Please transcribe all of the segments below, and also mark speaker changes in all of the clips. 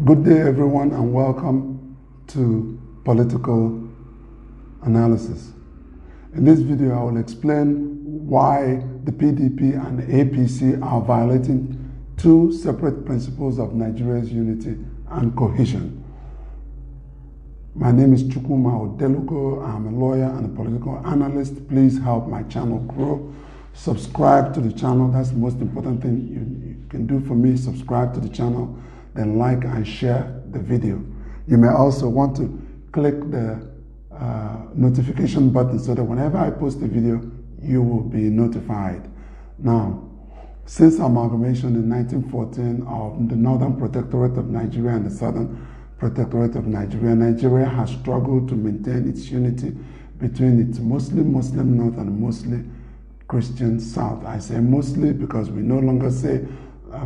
Speaker 1: Good day, everyone, and welcome to Political Analysis. In this video, I will explain why the PDP and APC are violating two separate principles of Nigeria's unity and cohesion. My name is Chukwuma Odelugo. I'm a lawyer and a political analyst. Please help my channel grow. Subscribe to the channel. That's the most important thing you can do for me. Subscribe to the channel, then like and share the video. You may also want to click the notification button so that whenever I post a video, you will be notified. Now, since amalgamation in 1914 of the Northern Protectorate of Nigeria and the Southern Protectorate of Nigeria, Nigeria has struggled to maintain its unity between its mostly Muslim North and mostly Christian South. I say mostly because we no longer say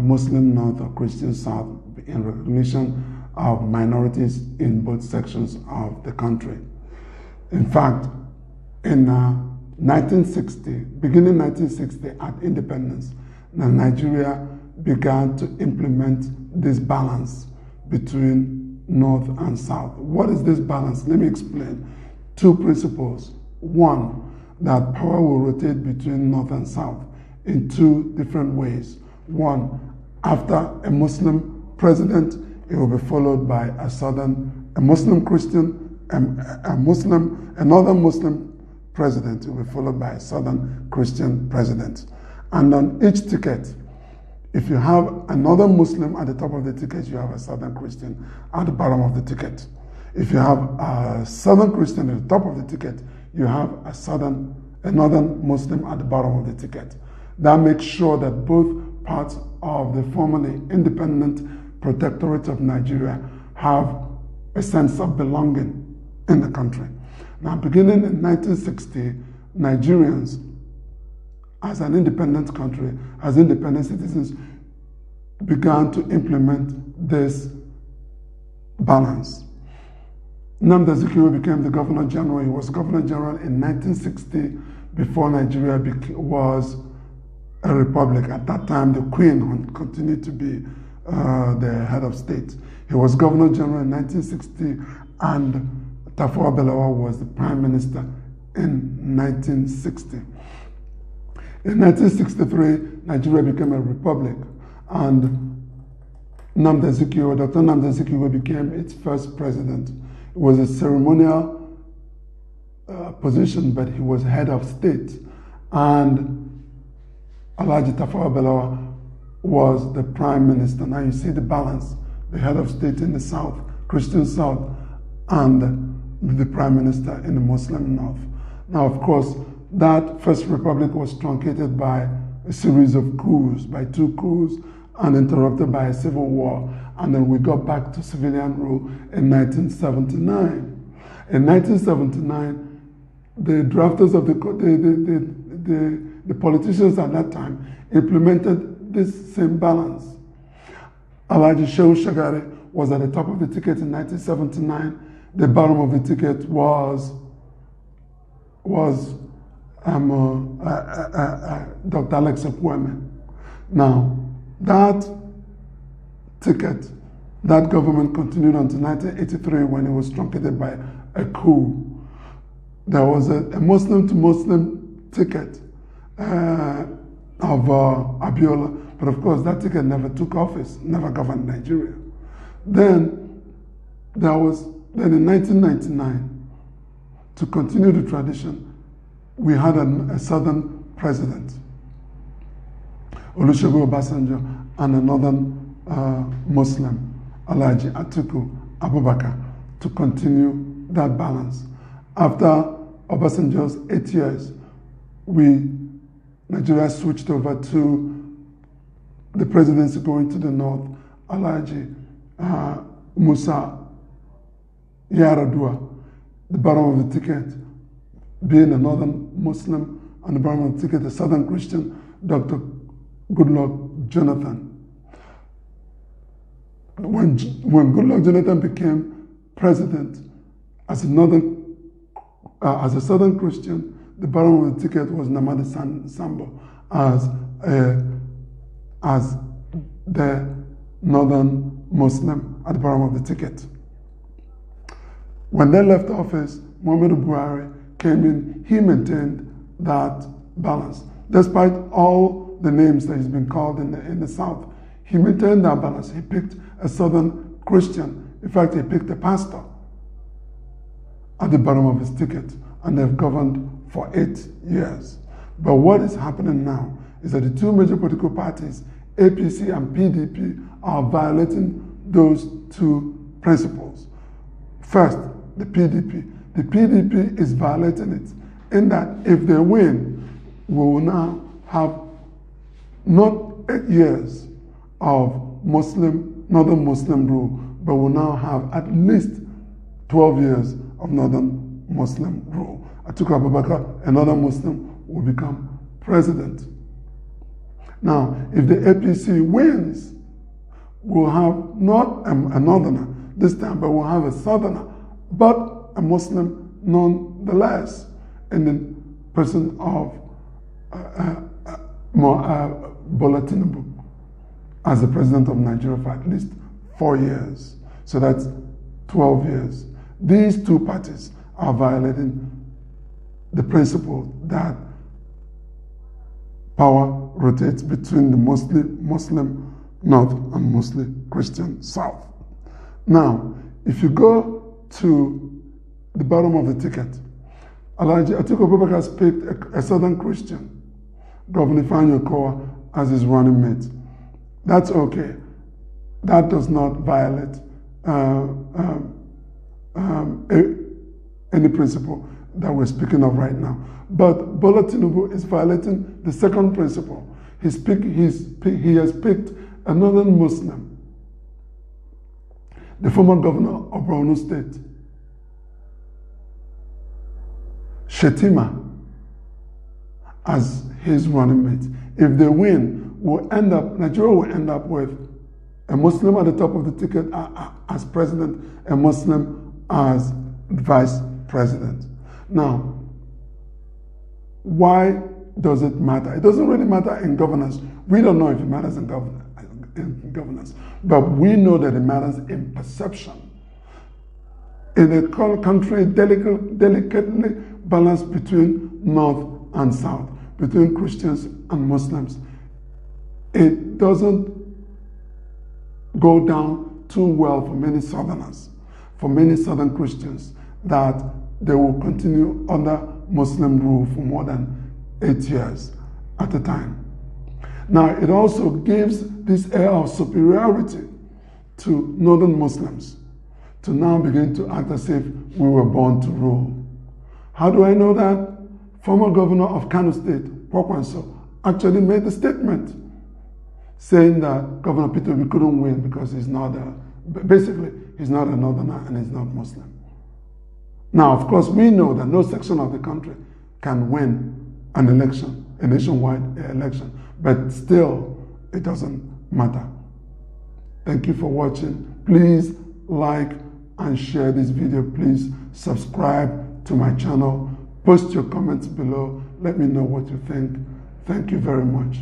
Speaker 1: Muslim North or Christian South in recognition of minorities in both sections of the country. In fact, in 1960, beginning 1960 at independence, Nigeria began to implement this balance between North and South. What is this balance? Let me explain. Two principles. One, that power will rotate between North and South in two different ways. One, after a Muslim president, it will be followed by a Muslim Christian, another Muslim president. It will be followed by a Southern Christian president. And on each ticket, if you have another Muslim at the top of the ticket, you have a Southern Christian at the bottom of the ticket. If you have a Southern Christian at the top of the ticket, you have a Northern Muslim at the bottom of the ticket. That makes sure that both parts of the formerly independent protectorate of Nigeria have a sense of belonging in the country. Now, beginning in 1960, Nigerians, as an independent country, as independent citizens, began to implement this balance. Nnamdi Azikiwe became the Governor General. He was Governor General in 1960 before Nigeria was a republic. At that time, the Queen continued to be the head of state. He was Governor General in 1960, and Tafawa Balewa was the Prime Minister in 1960. In 1963, Nigeria became a republic, and Dr. Nnamdi Azikiwe became its first president. It was a ceremonial position, but he was head of state, and Alhaji Tafawa Balewa was the prime minister. Now you see the balance, the head of state in the South, Christian South, and the prime minister in the Muslim North. Now, of course, that first republic was truncated by a series of coups, by two coups, and interrupted by a civil war. And then we got back to civilian rule in 1979. In 1979, the drafters of the politicians at that time implemented this same balance. Alhaji Shehu Shagari was at the top of the ticket in 1979. The bottom of the ticket was Dr. Alex Ekwueme. Now, that ticket, that government continued until 1983 when it was truncated by a coup. There was a Muslim-to-Muslim ticket of Abiola, but of course that ticket never took office, never governed Nigeria. Then in 1999, to continue the tradition, we had a Southern president, Olusegun Obasanjo, and a Northern Muslim, Alhaji Atiku Abubakar, to continue that balance. After Obasanjo's 8 years, Nigeria switched over to the presidency going to the north, Alhaji Musa Yar'Adua, the bottom of the ticket being a Northern Muslim, and the bottom of the ticket, the Southern Christian, Dr. Goodluck Jonathan. When Goodluck Jonathan became president as a Southern Christian, the bottom of the ticket was Nnamdi Sambo as the Northern non-Muslim at the bottom of the ticket. When they left office, Muhammadu Buhari came in, he maintained that balance. Despite all the names that he's been called in the South, he maintained that balance. He picked a Southern Christian. In fact, he picked a pastor at the bottom of his ticket, and they've governed for 8 years. But what is happening now is that the two major political parties, APC and PDP, are violating those two principles. First, the PDP. The PDP is violating it in that if they win, we will now have not 8 years of Northern Muslim rule, but we'll now have at least 12 years of Northern Muslim rule. Atiku Abubakar, another Muslim, will become president. Now, if the APC wins, we'll have not a Northerner this time, but we'll have a Southerner, but a Muslim nonetheless, in the person of Bola Tinubu as the president of Nigeria for at least 4 years. So that's 12 years. These two parties are violating the principle that power rotates between the Muslim North and Muslim Christian South. Now, if you go to the bottom of the ticket, Alhaji Atiku Abubakar has picked a Southern Christian, Governor Ifeanyi Okowa, as his running mate. That's okay. That does not violate any principle that we're speaking of right now. But Bola Tinubu is violating the second principle. He has picked a Northern Muslim, the former governor of Borno State, Shetima, as his running mate. If they win, Nigeria will end up with a Muslim at the top of the ticket as president, a Muslim as vice president. Now, why does it matter? It doesn't really matter in governance. We don't know if it matters in governance, but we know that it matters in perception. In a country delicately balanced between North and South, between Christians and Muslims, it doesn't go down too well for many Southerners, for many Southern Christians, that they will continue under Muslim rule for more than 8 years at a time. Now, it also gives this air of superiority to Northern Muslims to now begin to act as if we were born to rule. How do I know that? Former governor of Kano State, Pokwanso, actually made the statement saying that Governor Peter Obi couldn't win because he's not he's not a Northerner and he's not Muslim. Now, of course, we know that no section of the country can win an election, a nationwide election, but still, it doesn't matter. Thank you for watching. Please like and share this video. Please subscribe to my channel. Post your comments below. Let me know what you think. Thank you very much.